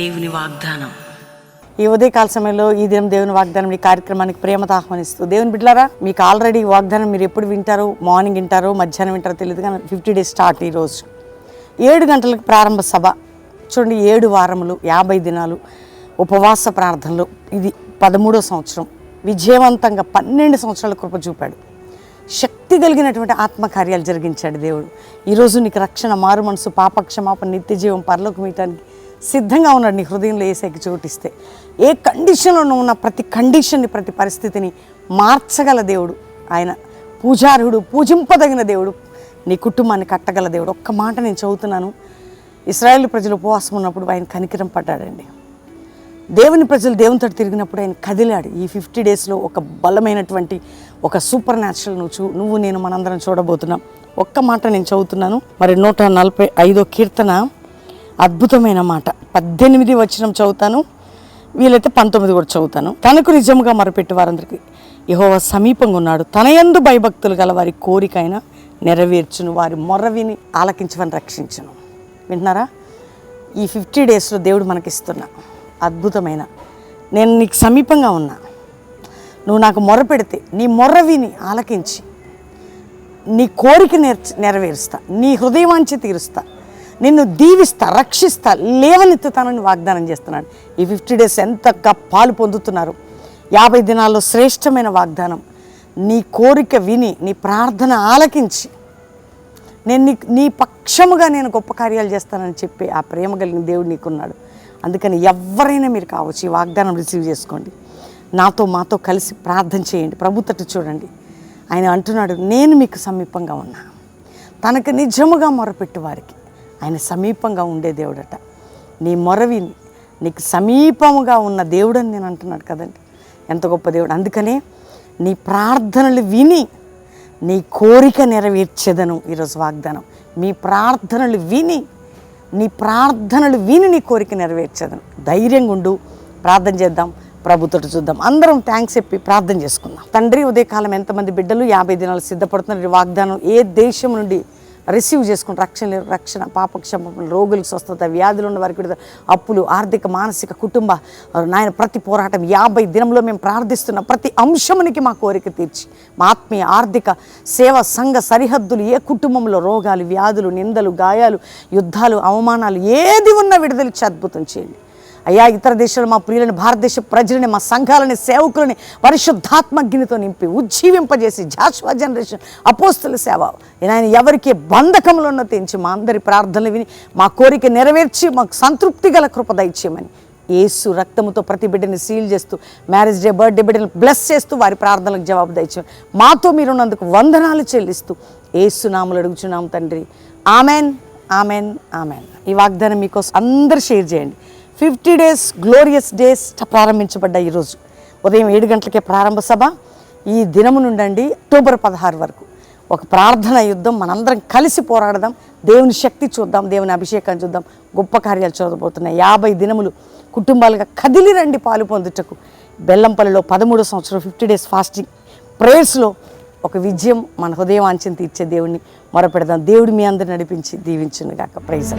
దేవుని వాగ్దానం. ఈ ఉదయకాల సమయంలో ఈ దినం దేవుని వాగ్దానం ఈ కార్యక్రమానికి ప్రేమతో ఆహ్వానిస్తూ, దేవుని బిడ్డలారా, మీకు ఆల్రెడీ వాగ్దానం మీరు ఎప్పుడు వింటారో, మార్నింగ్ వింటారో మధ్యాహ్నం వింటారో తెలియదు, కానీ 50 days స్టార్ట్. ఈరోజు 7 గంటలకు ప్రారంభ సభ. చూడండి, 7 వారములు 50 దినాలు ఉపవాస ప్రార్థనలు. ఇది 13వ సంవత్సరం. విజయవంతంగా 12 సంవత్సరాల కృప చూపాడు. శక్తి కలిగినటువంటి ఆత్మకార్యాలు జరిగించాడు దేవుడు. ఈరోజు నీకు రక్షణ, మారు మనసు, పాపక్షమాపణ, నిత్య జీవం, పరలోకం ఇవ్వడానికి సిద్ధంగా ఉన్నాడు. నీ హృదయంలో యేసుకి చోటిస్తే ఏ కండిషన్లో ఉన్న ప్రతి కండిషన్ని, ప్రతి పరిస్థితిని మార్చగల దేవుడు ఆయన. పూజార్హుడు, పూజింపదగిన దేవుడు, నీ కుటుంబాన్ని కట్టగల దేవుడు. ఒక్క మాట నేను చదువుతున్నాను. ఇశ్రాయేలు ప్రజలు ఉపవాసం ఉన్నప్పుడు ఆయన కనికరం పడ్డాడండి. దేవుని ప్రజలు దేవునితో తిరిగినప్పుడు ఆయన కదిలాడు. ఈ 50 daysలో ఒక బలమైనటువంటి ఒక సూపర్ న్యాచురల్ నువ్వు నేను మనందరం చూడబోతున్నాం. ఒక్క మాట నేను చదువుతున్నాను. మరి 145వ కీర్తన అద్భుతమైన మాట. 18 వచనం చదువుతాను, వీలైతే 19 కూడా చదువుతాను. తనకు నిజముగా మొరపెట్టు వారందరికీ యెహోవా సమీపంగా ఉన్నాడు. తన యందు భయభక్తులు గల వారి కోరికైనా నెరవేర్చును, వారి మొర్ర విని ఆలకించవని రక్షించును. వింటున్నారా? ఈ 50 daysలో దేవుడు మనకిస్తున్నా అద్భుతమైన, నేను నీకు సమీపంగా ఉన్నా, నువ్వు నాకు మొర్ర పెడితే నీ మొర్ర విని ఆలకించి నీ కోరిక నెరవేరుస్తా, నీ హృదయవాంఛ తీరుస్తా, నిన్ను దీవిస్తా, రక్షిస్తా, లేవనెత్తుతానని వాగ్దానం చేస్తున్నాడు. ఈ 50 days ఎంతగా పాలు పొందుతున్నారు. 50 దినాల్లో శ్రేష్టమైన వాగ్దానం. నీ కోరిక విని, నీ ప్రార్థన ఆలకించి, నేను నీ పక్షముగా నేను గొప్ప కార్యాలు చేస్తానని చెప్పి ఆ ప్రేమ కలిగిన దేవుడు నీకున్నాడు. అందుకని ఎవరైనా మీరు కావచ్చు, ఈ వాగ్దానం రిసీవ్ చేసుకోండి. మాతో కలిసి ప్రార్థన చేయండి. ప్రభు తట్టు చూడండి. ఆయన అంటున్నాడు, నేను మీకు సమీపంగా ఉన్నా. తనకు నిజముగా మొరపెట్టు వారికి ఆయన సమీపంగా ఉండే దేవుడట. నీ మొరవిని నీకు సమీపముగా ఉన్న దేవుడని నేను అంటున్నాడు కదండి. ఎంత గొప్ప దేవుడు. అందుకనే నీ ప్రార్థనలు విని నీ కోరిక నెరవేర్చేదను. ఈరోజు వాగ్దానం, నీ ప్రార్థనలు విని నీ కోరిక నెరవేర్చేదను. ధైర్యంగా ఉండు. ప్రార్థన చేద్దాం, ప్రభుతో చూద్దాం. అందరం థ్యాంక్స్ చెప్పి ప్రార్థన చేసుకుందాం. తండ్రి, ఉదయకాలం ఎంతమంది బిడ్డలు 50 దినాలు సిద్ధపడుతున్నారు. వాగ్దానం ఏ దేశం నుండి రిసీవ్ చేసుకుని రక్షణ, పాపక్షమాపణ, రోగులకు స్వస్థత, వ్యాధులు ఉన్న వారికి విడుదల, అప్పులు, ఆర్థిక, మానసిక, కుటుంబ నాయన ప్రతి పోరాటం 50 దినంలో మేము ప్రార్థిస్తున్న ప్రతి అంశమునికి మా కోరిక తీర్చి, మా ఆత్మీయ, ఆర్థిక, సేవ, సంఘ సరిహద్దులు, ఏ కుటుంబంలో రోగాలు, వ్యాధులు, నిందలు, గాయాలు, యుద్ధాలు, అవమానాలు ఏది ఉన్నా విడుదలిచ్చి అద్భుతం చేయండి అయ్యా. ఇతర దేశాలు మా ప్రియులని, భారతదేశ ప్రజలని, మా సంఘాలని, సేవకులని పరిశుద్ధాత్మగ్నితో నింపి ఉజ్జీవింపజేసి జాషువా జనరేషన్ అపోస్తుల సేవ ఆయన ఎవరికి బంధకంలో ఉన్న తెంచి మా అందరి ప్రార్థనలు విని మా కోరిక నెరవేర్చి మాకు సంతృప్తి గల కృప దయచేయమని యేసు రక్తముతో ప్రతి బిడ్డని సీల్ చేస్తూ, మ్యారేజ్ డే, బర్త్డే బిడ్డని బ్లెస్ చేస్తూ వారి ప్రార్థనలకు జవాబు దయచేయమని మాతో మీరున్నందుకు వందనాలు చెల్లిస్తూ యేసు నామములో అడుగుచున్నాం తండ్రి. Amen, amen, amen. ఈ వాగ్దానం మీకోసం అందరూ షేర్ చేయండి. 50 days గ్లోరియస్ డేస్ ప్రారంభించబడ్డ ఈరోజు ఉదయం 7 గంటలకే ప్రారంభ సభ. ఈ దినము నుండి అక్టోబర్ 16 వరకు ఒక ప్రార్థన యుద్ధం. మనందరం కలిసి పోరాడదాం. దేవుని శక్తి చూద్దాం, దేవుని అభిషేకాన్ని చూద్దాం. గొప్ప కార్యాలు చూడబోతున్నాయి. 50 దినములు కుటుంబాలుగా కదిలి రండి పాలు పొందుటకు. బెల్లంపల్లిలో 13వ సంవత్సరం 50 days ఫాస్టింగ్ ప్రేయర్స్లో ఒక విజయం, మన హృదయవాంఛను తీర్చే దేవుణ్ణి మొరపెడదాం. దేవుడు మీ అందరిని నడిపించి దీవించును గాక. ప్రైజ్.